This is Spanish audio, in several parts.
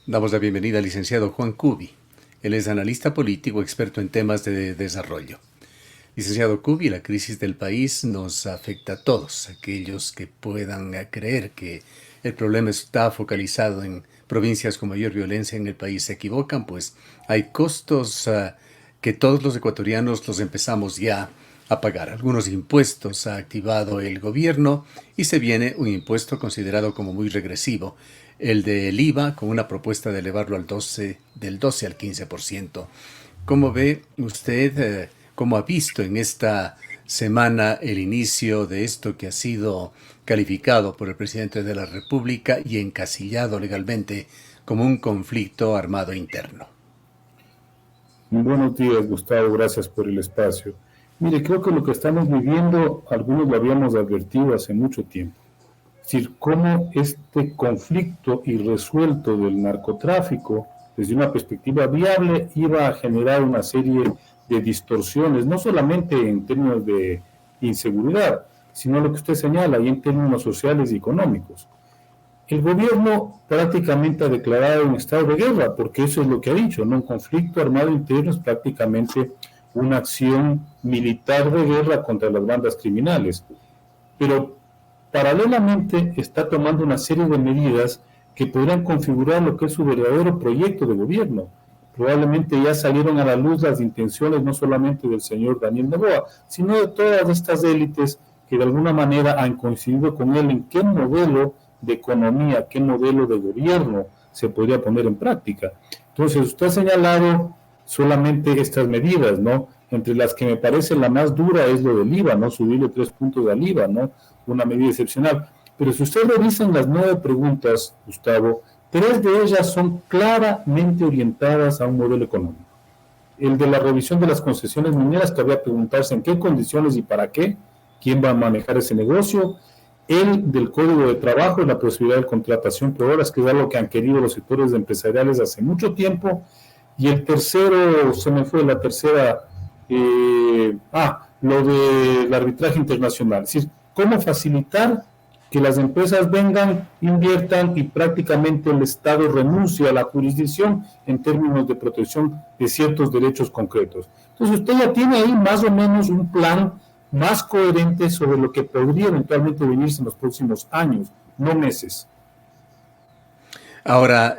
Damos la bienvenida al licenciado Juan Cubi. Él es analista político, experto en temas de desarrollo. Licenciado Cubi, la crisis del país nos afecta a todos. Aquellos que puedan creer que el problema está focalizado en provincias con mayor violencia en el país se equivocan, pues hay costos que todos los ecuatorianos los empezamos ya a pagar. Algunos impuestos ha activado el gobierno y se viene un impuesto considerado como muy regresivo, el del IVA, con una propuesta de elevarlo del 12 al 15%. ¿Cómo ve usted, cómo ha visto en esta semana el inicio de esto que ha sido calificado por el presidente de la República y encasillado legalmente como un conflicto armado interno? Muy buenos días, Gustavo, gracias por el espacio. Mire, creo que lo que estamos viviendo, algunos lo habíamos advertido hace mucho tiempo. Es decir, cómo este conflicto irresuelto del narcotráfico, desde una perspectiva viable, iba a generar una serie de distorsiones, no solamente en términos de inseguridad, sino lo que usted señala, y en términos sociales y económicos. El gobierno prácticamente ha declarado un estado de guerra, porque eso es lo que ha dicho, ¿no? Un conflicto armado interno es prácticamente una acción militar de guerra contra las bandas criminales. Pero paralelamente está tomando una serie de medidas que podrían configurar lo que es su verdadero proyecto de gobierno. Probablemente ya salieron a la luz las intenciones no solamente del señor Daniel Noboa, sino de todas estas élites que de alguna manera han coincidido con él en qué modelo de economía, qué modelo de gobierno se podría poner en práctica. Entonces, usted ha señalado solamente estas medidas, ¿no? Entre las que me parece la más dura es lo del IVA, ¿no? Subirle 3 puntos al IVA, ¿no? Una medida excepcional. Pero si usted revisa en las 9 preguntas, Gustavo, 3 de ellas son claramente orientadas a un modelo económico. El de la revisión de las concesiones mineras, que habría que preguntarse en qué condiciones y para qué, quién va a manejar ese negocio. El del Código de Trabajo y la posibilidad de contratación por horas, que es algo que han querido los sectores empresariales hace mucho tiempo. Y el tercero, se me fue la tercera, lo del arbitraje internacional. Es decir, cómo facilitar que las empresas vengan, inviertan y prácticamente el Estado renuncie a la jurisdicción en términos de protección de ciertos derechos concretos. Entonces usted ya tiene ahí más o menos un plan más coherente sobre lo que podría eventualmente venirse en los próximos años, no meses. Ahora,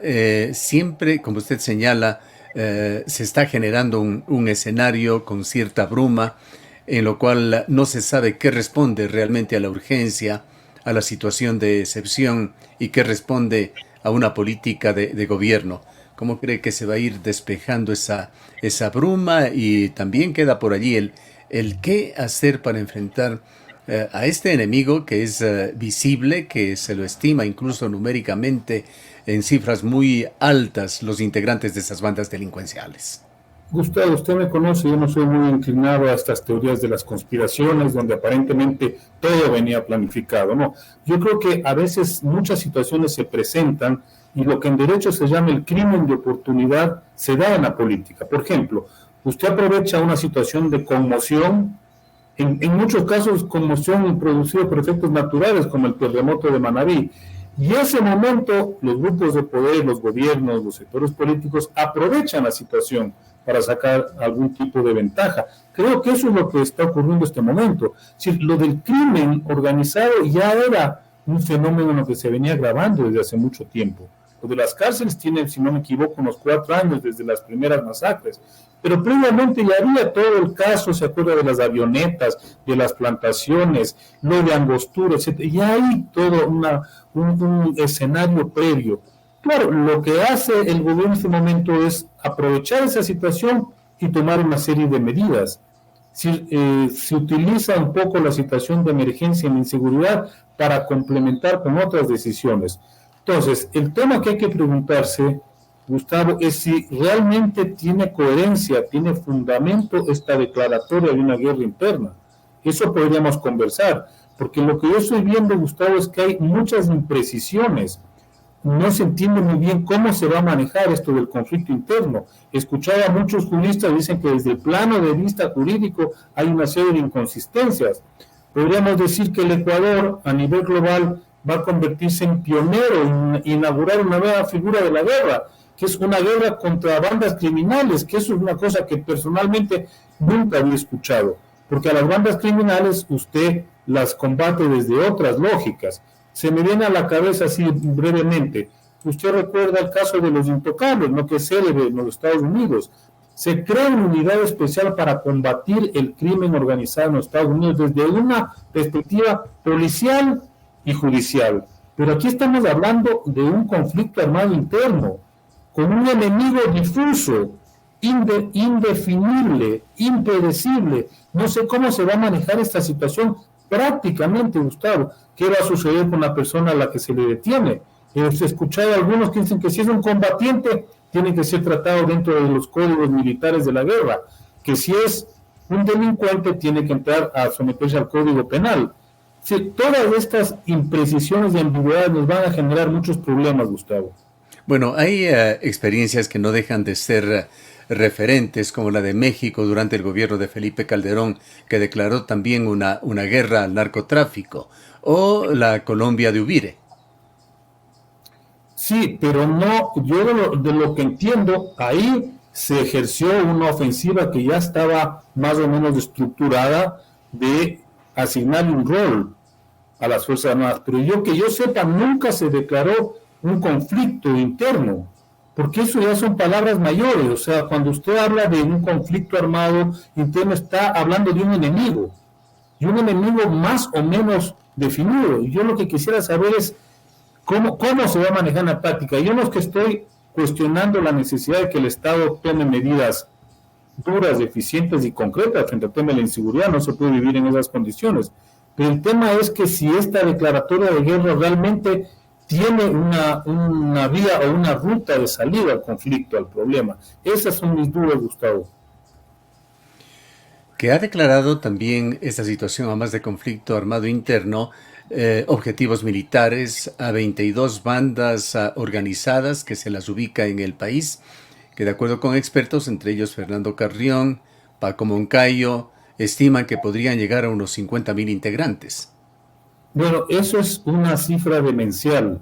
siempre, como usted señala, se está generando un escenario con cierta bruma, en lo cual no se sabe qué responde realmente a la urgencia, a la situación de excepción y qué responde a una política de gobierno. ¿Cómo cree que se va a ir despejando esa bruma? Y también queda por allí el qué hacer para enfrentar a este enemigo que es visible, que se lo estima incluso numéricamente en cifras muy altas los integrantes de esas bandas delincuenciales. Gustavo, usted me conoce, yo no soy muy inclinado a estas teorías de las conspiraciones, donde aparentemente todo venía planificado, no. Yo creo que a veces muchas situaciones se presentan y lo que en derecho se llama el crimen de oportunidad se da en la política. Por ejemplo, usted aprovecha una situación de conmoción, en muchos casos conmoción producida por efectos naturales, como el terremoto de Manabí, y en ese momento los grupos de poder, los gobiernos, los sectores políticos aprovechan la situación para sacar algún tipo de ventaja. Creo que eso es lo que está ocurriendo en este momento. Es decir, lo del crimen organizado ya era un fenómeno en lo que se venía agravando desde hace mucho tiempo. Lo de las cárceles tiene, si no me equivoco, unos 4 años desde las primeras masacres. Pero previamente ya había todo el caso, se acuerda de las avionetas, de las plantaciones, lo de Angostura, etc. Ya hay todo un escenario previo. Claro, lo que hace el gobierno en este momento es aprovechar esa situación y tomar una serie de medidas. Se utiliza un poco la situación de emergencia en inseguridad para complementar con otras decisiones. Entonces, el tema que hay que preguntarse, Gustavo, es si realmente tiene coherencia, tiene fundamento esta declaratoria de una guerra interna. Eso podríamos conversar, porque lo que yo estoy viendo, Gustavo, es que hay muchas imprecisiones. No se entiende muy bien cómo se va a manejar esto del conflicto interno. Escuchaba a muchos juristas, dicen que desde el plano de vista jurídico hay una serie de inconsistencias. Podríamos decir que el Ecuador, a nivel global, va a convertirse en pionero, inaugurar una nueva figura de la guerra, que es una guerra contra bandas criminales, que eso es una cosa que personalmente nunca había escuchado, porque a las bandas criminales usted las combate desde otras lógicas. Se me viene a la cabeza así brevemente, usted recuerda el caso de los Intocables, ¿no?, que es célebre en los Estados Unidos. Se crea una unidad especial para combatir el crimen organizado en los Estados Unidos desde una perspectiva policial y judicial. Pero aquí estamos hablando de un conflicto armado interno, con un enemigo difuso, indefinible, impredecible. No sé cómo se va a manejar esta situación prácticamente, Gustavo. ¿Qué va a suceder con la persona a la que se le detiene? He escuchado a algunos que dicen que si es un combatiente, tiene que ser tratado dentro de los códigos militares de la guerra, que si es un delincuente, tiene que entrar a someterse al código penal. Sí, todas estas imprecisiones y ambigüedades nos van a generar muchos problemas, Gustavo. Bueno, hay experiencias que no dejan de ser referentes, como la de México durante el gobierno de Felipe Calderón, que declaró también una guerra al narcotráfico, o la Colombia de Uvire. Sí, pero no, yo de lo que entiendo, ahí se ejerció una ofensiva que ya estaba más o menos estructurada de asignar un rol a las Fuerzas Armadas, pero que yo sepa, nunca se declaró un conflicto interno, porque eso ya son palabras mayores. O sea, cuando usted habla de un conflicto armado interno, está hablando de un enemigo, y un enemigo más o menos definido. Y yo lo que quisiera saber es cómo se va a manejar en la práctica. Yo no es que estoy cuestionando la necesidad de que el Estado tome medidas duras, eficientes y concretas frente al tema de la inseguridad. No se puede vivir en esas condiciones. Pero el tema es que si esta declaratoria de guerra realmente tiene una vía o una ruta de salida al conflicto, al problema. Esas son mis dudas, Gustavo. Que ha declarado también esta situación, además de conflicto armado interno, objetivos militares a 22 bandas organizadas que se las ubica en el país, que de acuerdo con expertos, entre ellos Fernando Carrión, Paco Moncayo, estiman que podrían llegar a unos 50,000 integrantes. Bueno, eso es una cifra demencial,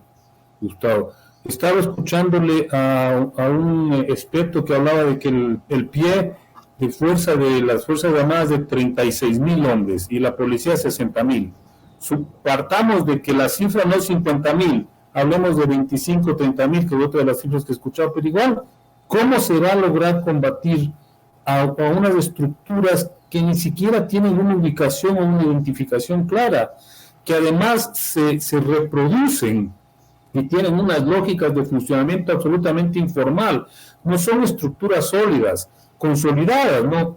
Gustavo. Estaba escuchándole a un experto que hablaba de que el pie de fuerza de las Fuerzas Armadas de 36,000 hombres y la policía 60,000. Partamos de que la cifra no es 50,000, hablemos de 25, 30,000, que es otra de las cifras que he escuchado, pero igual, ¿cómo se va a lograr combatir a unas estructuras que ni siquiera tienen una ubicación o una identificación clara, que además se reproducen y tienen unas lógicas de funcionamiento absolutamente informal? No son estructuras sólidas, consolidadas, ¿no?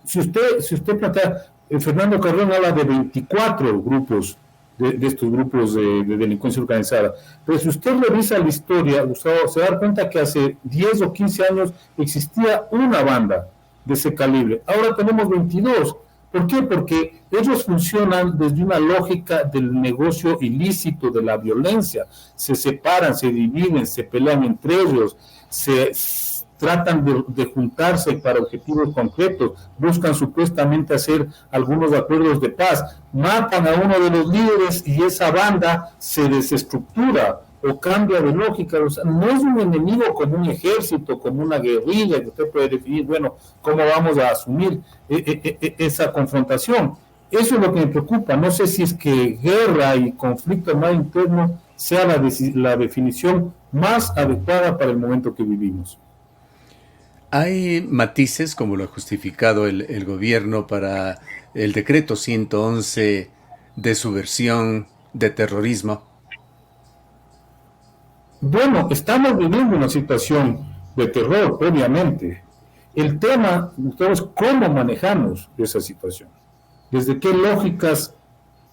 Si usted plantea, Fernando Carrión habla de 24 grupos, de estos grupos de delincuencia organizada, pero si usted revisa la historia, Gustavo, se da cuenta que hace 10 o 15 años existía una banda de ese calibre, ahora tenemos 22. ¿Por qué? Porque ellos funcionan desde una lógica del negocio ilícito, de la violencia. Se separan, se dividen, se pelean entre ellos, se tratan de juntarse para objetivos concretos, buscan supuestamente hacer algunos acuerdos de paz, matan a uno de los líderes y esa banda se desestructura o cambia de lógica. O sea, no es un enemigo como un ejército, como una guerrilla, que usted puede definir, bueno, cómo vamos a asumir esa confrontación. Eso es lo que me preocupa. No sé si es que guerra y conflicto armado interno sea la definición más adecuada para el momento que vivimos. Hay matices, como lo ha justificado el gobierno para el decreto 111 de su versión de terrorismo. Bueno, estamos viviendo una situación de terror, obviamente. El tema, es cómo manejamos esa situación. Desde qué lógicas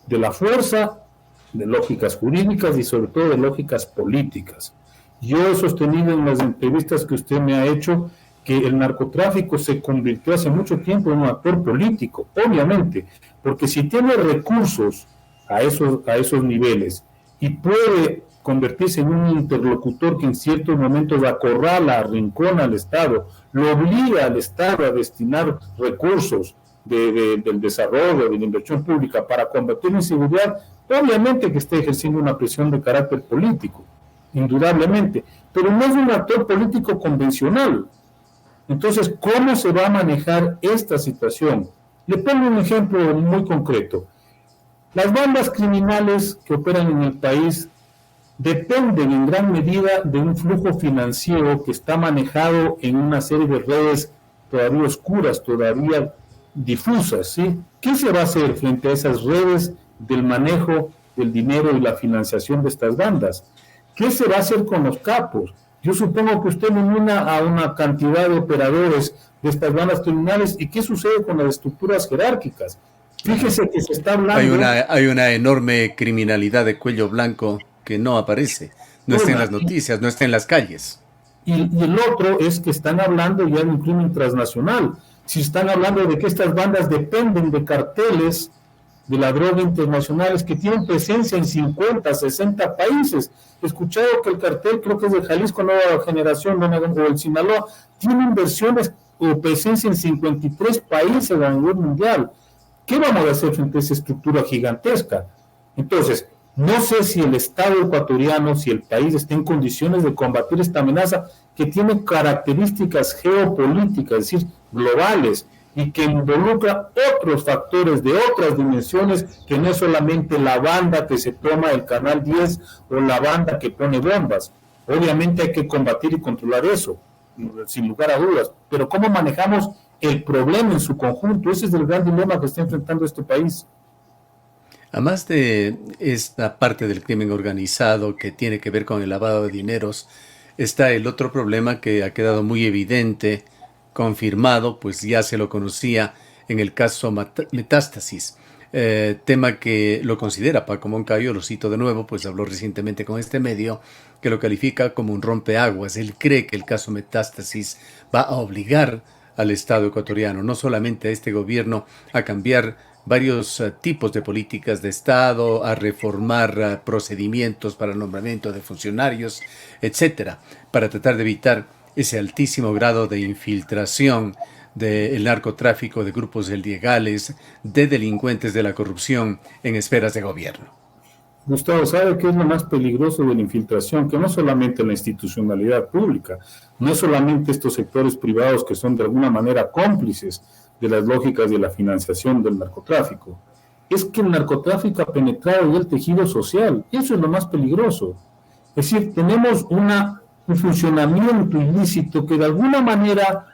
de la fuerza, de lógicas jurídicas y sobre todo de lógicas políticas. Yo he sostenido en las entrevistas que usted me ha hecho que el narcotráfico se convirtió hace mucho tiempo en un actor político, obviamente, porque si tiene recursos a esos niveles y puede convertirse en un interlocutor que en ciertos momentos acorrala, arrincona al Estado, lo obliga al Estado a destinar recursos del desarrollo, de la inversión pública para combatir la inseguridad, Obviamente que está ejerciendo una presión de carácter político, indudablemente, pero no es un actor político convencional. Entonces, ¿cómo se va a manejar esta situación? Le pongo un ejemplo muy concreto. Las bandas criminales que operan en el país dependen en gran medida de un flujo financiero que está manejado en una serie de redes todavía oscuras, todavía difusas, ¿sí? ¿Qué se va a hacer frente a esas redes del manejo del dinero y la financiación de estas bandas? ¿Qué se va a hacer con los capos? Yo supongo que usted nomina a una cantidad de operadores de estas bandas criminales, ¿y qué sucede con las estructuras jerárquicas? Fíjese que se está hablando... Hay una enorme criminalidad de cuello blanco que no aparece, no está en las noticias, no está en las calles. Y el otro es que están hablando ya de un crimen transnacional. Si están hablando de que estas bandas dependen de carteles de la droga internacionales que tienen presencia en 50, 60 países. He escuchado que el cartel, creo que es de Jalisco Nueva Generación, o el Sinaloa, tiene inversiones o presencia en 53 países a nivel mundial. ¿Qué vamos a hacer frente a esa estructura gigantesca? Entonces, no sé si el Estado ecuatoriano, si el país está en condiciones de combatir esta amenaza que tiene características geopolíticas, es decir, globales, y que involucra otros factores de otras dimensiones, que no es solamente la banda que se toma el Canal 10 o la banda que pone bombas. Obviamente hay que combatir y controlar eso, sin lugar a dudas, pero ¿cómo manejamos el problema en su conjunto? Ese es el gran dilema que está enfrentando este país. Además de esta parte del crimen organizado que tiene que ver con el lavado de dineros, está el otro problema que ha quedado muy evidente, confirmado, pues ya se lo conocía en el caso Metástasis, tema que lo considera Paco Moncayo, lo cito de nuevo, pues habló recientemente con este medio, que lo califica como un rompeaguas. Él cree que el caso Metástasis va a obligar al Estado ecuatoriano, no solamente a este gobierno, a cambiar varios tipos de políticas de Estado, a reformar procedimientos para el nombramiento de funcionarios, etcétera, para tratar de evitar ese altísimo grado de infiltración del narcotráfico, de grupos ilegales, de delincuentes de la corrupción en esferas de gobierno. Gustavo, ¿sabe qué es lo más peligroso de la infiltración? Que no solamente la institucionalidad pública, no solamente estos sectores privados que son de alguna manera cómplices de las lógicas de la financiación del narcotráfico, es que el narcotráfico ha penetrado ya el tejido social. Eso es lo más peligroso. Es decir, tenemos un funcionamiento ilícito que de alguna manera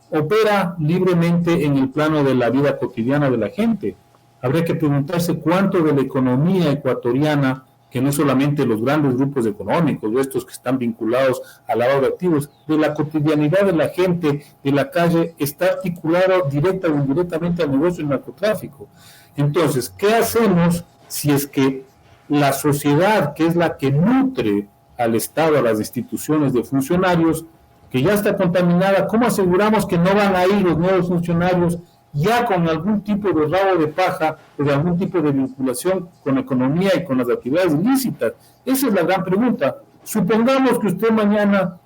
opera libremente en el plano de la vida cotidiana de la gente. Habría que preguntarse cuánto de la economía ecuatoriana, que no solamente los grandes grupos económicos, de estos que están vinculados al lavado de activos, de la cotidianidad de la gente de la calle, está articulado directa o indirectamente al negocio del narcotráfico. Entonces, ¿qué hacemos si es que la sociedad, que es la que nutre al Estado, a las instituciones de funcionarios, que ya está contaminada, cómo aseguramos que no van a ir los nuevos funcionarios ya con algún tipo de rabo de paja o de algún tipo de vinculación con la economía y con las actividades ilícitas? Esa es la gran pregunta. Supongamos que usted mañana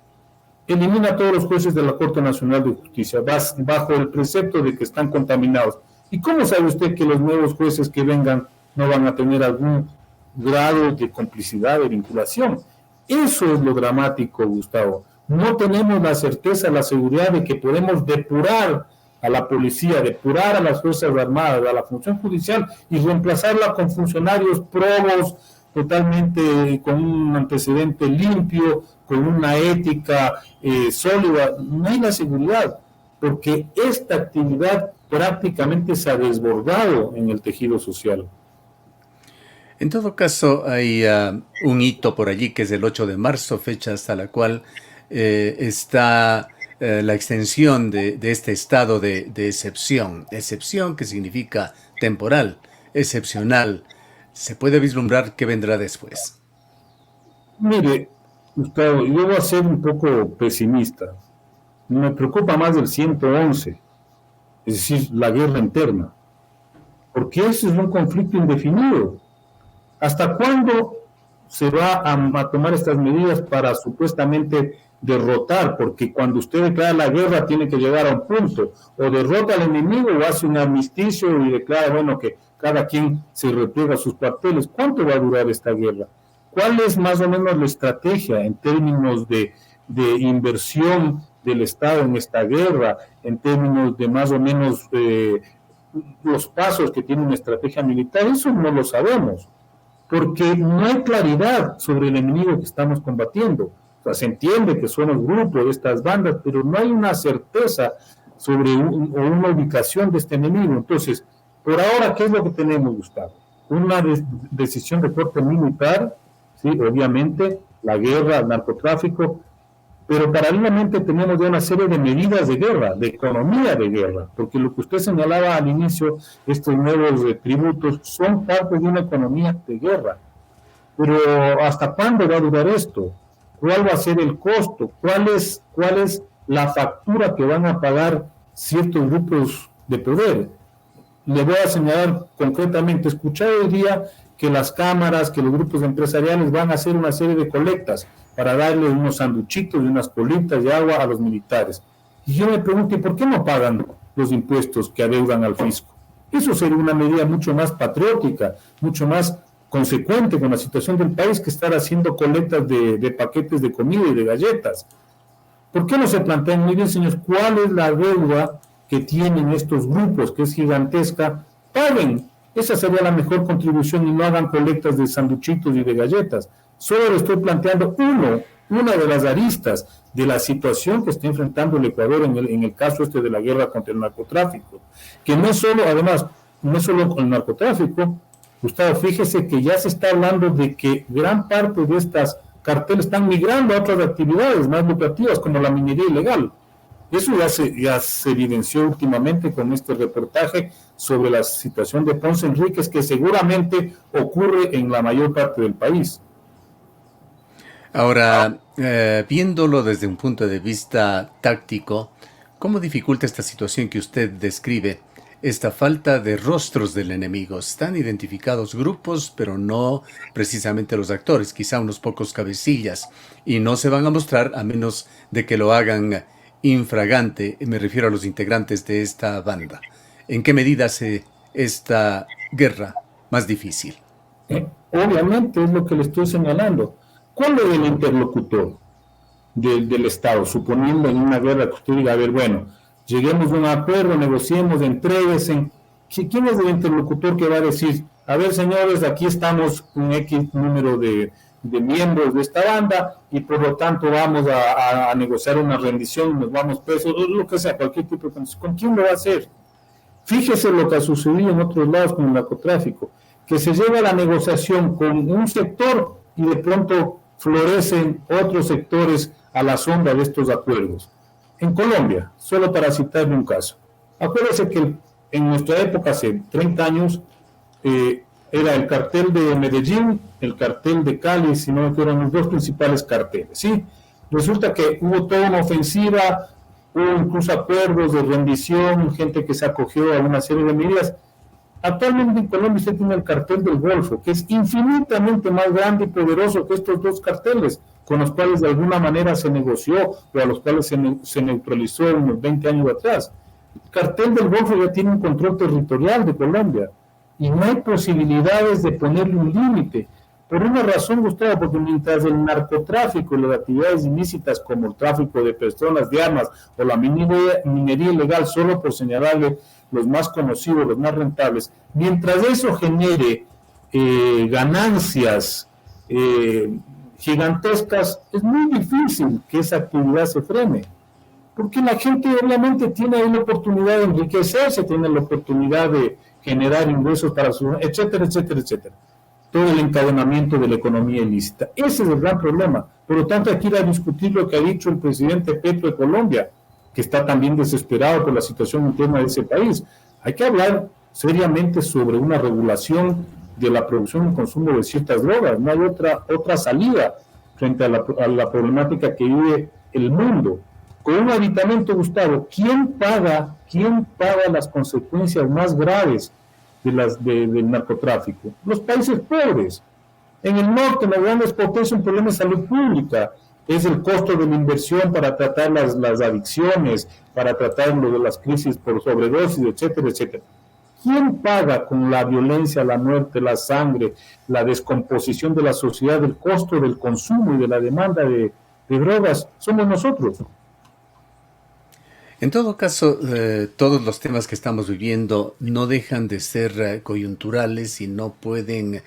elimina a todos los jueces de la Corte Nacional de Justicia bajo el precepto de que están contaminados. ¿Y cómo sabe usted que los nuevos jueces que vengan no van a tener algún grado de complicidad, de vinculación? Eso es lo dramático, Gustavo. No tenemos la certeza, la seguridad de que podemos depurar a la policía, depurar a las Fuerzas Armadas, a la función judicial y reemplazarla con funcionarios probos, totalmente con un antecedente limpio, con una ética sólida. No hay la seguridad, porque esta actividad prácticamente se ha desbordado en el tejido social. En todo caso, hay un hito por allí que es el 8 de marzo, fecha hasta la cual está la extensión de este estado de excepción. Excepción que significa temporal, excepcional. ¿Se puede vislumbrar qué vendrá después? Mire, Gustavo, yo voy a ser un poco pesimista. Me preocupa más el 111, es decir, la guerra interna, porque ese es un conflicto indefinido. ¿Hasta cuándo se va a tomar estas medidas para supuestamente derrotar? Porque cuando usted declara la guerra tiene que llegar a un punto, o derrota al enemigo o hace un armisticio y declara, bueno, que cada quien se repliega sus papeles. ¿Cuánto va a durar esta guerra? ¿Cuál es más o menos la estrategia en términos de inversión del Estado en esta guerra, en términos de más o menos los pasos que tiene una estrategia militar? Eso no lo sabemos, porque no hay claridad sobre el enemigo que estamos combatiendo. O sea, se entiende que son los grupos de estas bandas, pero no hay una certeza sobre una ubicación de este enemigo. Entonces, por ahora, ¿qué es lo que tenemos, Gustavo? Una decisión de corte militar, sí, obviamente, la guerra, el narcotráfico, pero paralelamente tenemos ya una serie de medidas de guerra, de economía de guerra, porque lo que usted señalaba al inicio, estos nuevos tributos son parte de una economía de guerra. Pero ¿hasta cuándo va a durar esto? ¿Cuál va a ser el costo? ¿Cuál es la factura que van a pagar ciertos grupos de poder? Le voy a señalar concretamente, escuché hoy día que las cámaras, que los grupos empresariales van a hacer una serie de colectas para darle unos sanduchitos y unas colitas de agua a los militares. Y yo me pregunto, ¿por qué no pagan los impuestos que adeudan al fisco? Eso sería una medida mucho más patriótica, mucho más consecuente con la situación del país que estar haciendo colectas de paquetes de comida y de galletas. ¿Por qué no se plantean muy bien, señores, cuál es la deuda que tienen estos grupos, que es gigantesca? Paguen. Esa sería la mejor contribución y no hagan colectas de sanduchitos y de galletas. Solo le estoy planteando una de las aristas de la situación que está enfrentando el Ecuador en el caso de la guerra contra el narcotráfico. Que no solo con el narcotráfico, Gustavo, fíjese que ya se está hablando de que gran parte de estas carteles están migrando a otras actividades más lucrativas, como la minería ilegal. Eso ya se evidenció últimamente con este reportaje sobre la situación de Ponce Enríquez, que seguramente ocurre en la mayor parte del país. Ahora, viéndolo desde un punto de vista táctico, ¿cómo dificulta esta situación que usted describe esta falta de rostros del enemigo? Están identificados grupos, pero no precisamente los actores, quizá unos pocos cabecillas, y no se van a mostrar a menos de que lo hagan infragante. Me refiero a los integrantes de esta banda. ¿En qué medida hace esta guerra más difícil? Obviamente es lo que le estoy señalando. ¿Cuál es el interlocutor del Estado? Suponiendo en una guerra que usted diga, a ver, bueno, lleguemos a un acuerdo, negociemos, entréguense. ¿Quién es el interlocutor que va a decir, a ver, señores, aquí estamos un X número de miembros de esta banda y por lo tanto vamos a negociar una rendición, nos vamos presos, lo que sea, cualquier tipo de condición? ¿Con quién lo va a hacer? Fíjese lo que ha sucedido en otros lados con el narcotráfico, que se lleva la negociación con un sector y de pronto florecen otros sectores a la sombra de estos acuerdos. En Colombia, solo para citarle un caso, acuérdese que en nuestra época, hace 30 años, era el cartel de Medellín, el cartel de Cali, sino que eran los dos principales carteles, ¿sí? Resulta que hubo toda una ofensiva, hubo incluso acuerdos de rendición, gente que se acogió a una serie de medidas. Actualmente en Colombia usted tiene el cartel del Golfo, que es infinitamente más grande y poderoso que estos dos carteles, con los cuales de alguna manera se negoció o a los cuales se neutralizó unos 20 años atrás. El cartel del Golfo ya tiene un control territorial de Colombia y no hay posibilidades de ponerle un límite. Por una razón, Gustavo, porque mientras el narcotráfico y las actividades ilícitas como el tráfico de personas, de armas o la minería ilegal, solo por señalarle los más conocidos, los más rentables, mientras eso genere ganancias gigantescas, es muy difícil que esa actividad se frene, porque la gente obviamente tiene ahí la oportunidad de enriquecerse, tiene la oportunidad de generar ingresos para su, etcétera, etcétera, etcétera. Todo el encadenamiento de la economía ilícita. Ese es el gran problema. Por lo tanto, aquí ir a discutir lo que ha dicho el presidente Petro de Colombia, que está también desesperado por la situación interna de ese país. Hay que hablar seriamente sobre una regulación de la producción y consumo de ciertas drogas. No hay otra salida frente a la problemática que vive el mundo. Con un aditamento, Gustavo, ¿quién paga las consecuencias más graves del narcotráfico? Los países pobres. En el norte, en las grandes potencias, un problema de salud pública. Es el costo de la inversión para tratar las adicciones, para tratar lo de las crisis por sobredosis, etcétera, etcétera. ¿Quién paga con la violencia, la muerte, la sangre, la descomposición de la sociedad, el costo del consumo y de la demanda de drogas? Somos nosotros. En todo caso, todos los temas que estamos viviendo no dejan de ser coyunturales y no pueden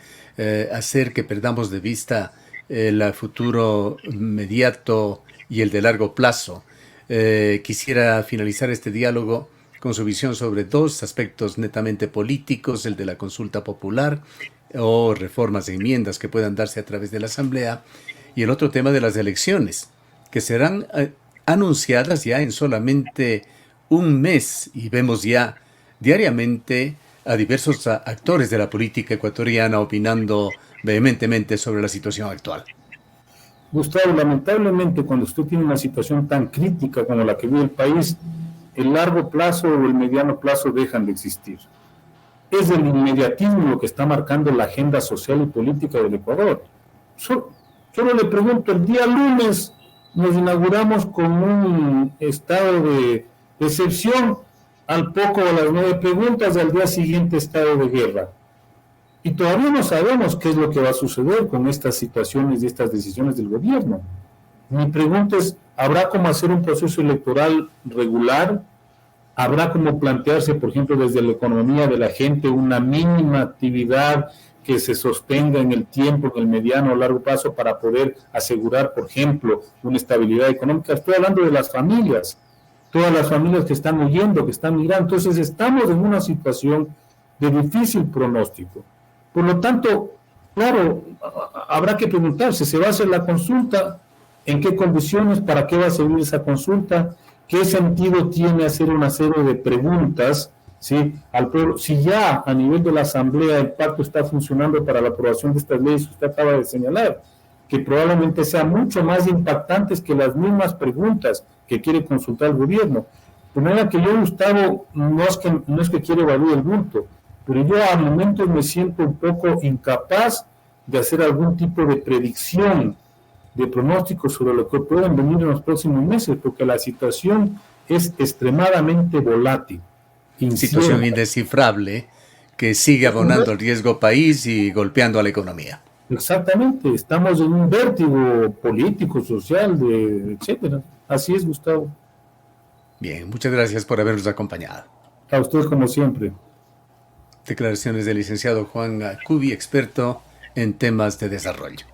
hacer que perdamos de vista el futuro inmediato y el de largo plazo. Quisiera finalizar este diálogo con su visión sobre dos aspectos netamente políticos, el de la consulta popular o reformas e enmiendas que puedan darse a través de la Asamblea, y el otro tema de las elecciones, que serán anunciadas ya en solamente un mes, y vemos ya diariamente a diversos actores de la política ecuatoriana opinando vehementemente sobre la situación actual. Gustavo, lamentablemente cuando usted tiene una situación tan crítica como la que vive el país, el largo plazo o el mediano plazo dejan de existir. Es el inmediatismo lo que está marcando la agenda social y política del Ecuador. Solo le pregunto, el día lunes nos inauguramos con un estado de excepción, al poco a las 9 preguntas, al día siguiente estado de guerra. Y todavía no sabemos qué es lo que va a suceder con estas situaciones y estas decisiones del gobierno. Mi pregunta es, ¿habrá cómo hacer un proceso electoral regular? ¿Habrá cómo plantearse, por ejemplo, desde la economía de la gente, una mínima actividad que se sostenga en el tiempo, en el mediano o largo plazo, para poder asegurar, por ejemplo, una estabilidad económica? Estoy hablando de las familias, todas las familias que están huyendo, que están migrando. Entonces estamos en una situación de difícil pronóstico. Por lo tanto, claro, habrá que preguntarse, ¿se va a hacer la consulta? ¿En qué condiciones? ¿Para qué va a servir esa consulta? ¿Qué sentido tiene hacer una serie de preguntas, ¿sí?, al pueblo? Si ya a nivel de la Asamblea el pacto está funcionando para la aprobación de estas leyes, usted acaba de señalar, que probablemente sean mucho más impactantes que las mismas preguntas que quiere consultar el gobierno. De manera que yo, Gustavo, no es que quiero evaluar el bulto, pero yo a momentos me siento un poco incapaz de hacer algún tipo de predicción, de pronóstico sobre lo que pueden venir en los próximos meses, porque la situación es extremadamente volátil. Situación indescifrable que sigue abonando el riesgo país y golpeando a la economía. Exactamente, estamos en un vértigo político, social, etcétera. Así es, Gustavo. Bien, muchas gracias por habernos acompañado. A usted como siempre. Declaraciones del licenciado Juan Cubi, experto en temas de desarrollo.